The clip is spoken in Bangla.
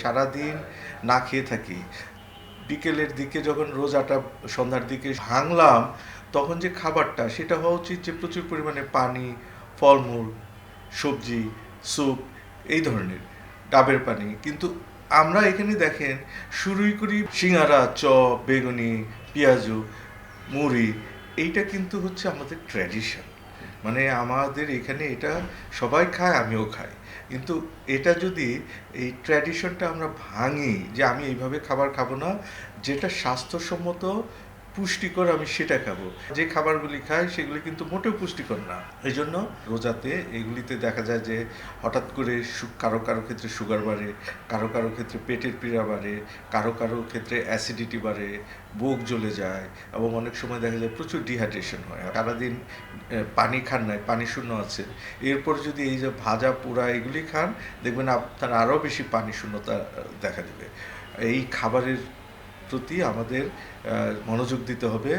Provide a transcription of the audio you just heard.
সারাদিন না খেয়ে থাকি, বিকেলের দিকে যখন রোজাটা সন্ধ্যার দিকে ভাঙলাম, তখন যে খাবারটা সেটা হওয়া উচিত যে প্রচুর পরিমাণে পানি, ফলমূল, সবজি, স্যুপ, এই ধরনের, ডাবের পানি। কিন্তু আমরা এখানে দেখেন শুরুই করি সিঙ্গারা, চপ, বেগুনি, পেঁয়াজু, মুড়ি। এইটা কিন্তু হচ্ছে আমাদের ট্র্যাডিশন, মানে আমাদের এখানে এটা সবাই খায়, আমিও খাই। কিন্তু এটা যদি এই ট্র্যাডিশনটা আমরা ভাঙি যে আমি এইভাবে খাবার খাবো না, যেটা স্বাস্থ্যসম্মত পুষ্টিকর আমি সেটা খাবো, যে খাবারগুলি খাই সেগুলি কিন্তু মোটেও পুষ্টিকর না। এই জন্য রোজাতে এগুলিতে দেখা যায় যে হঠাৎ করে কারো কারো ক্ষেত্রে সুগার বাড়ে, কারো কারো ক্ষেত্রে পেটের পীড়া বাড়ে, কারো কারো ক্ষেত্রে অ্যাসিডিটি বাড়ে, বুক জ্বলে যায়, এবং অনেক সময় দেখা যায় প্রচুর ডিহাইড্রেশন হয়। সারাদিন পানি খান নাই, পানি শূন্য আছে, এরপর যদি এই যে ভাজা পোড়া এগুলি খান, দেখবেন আপনার আরও বেশি পানি শূন্যতা দেখা দেবে। এই খাবারের প্রতি আমাদের মনোযোগ দিতে হবে।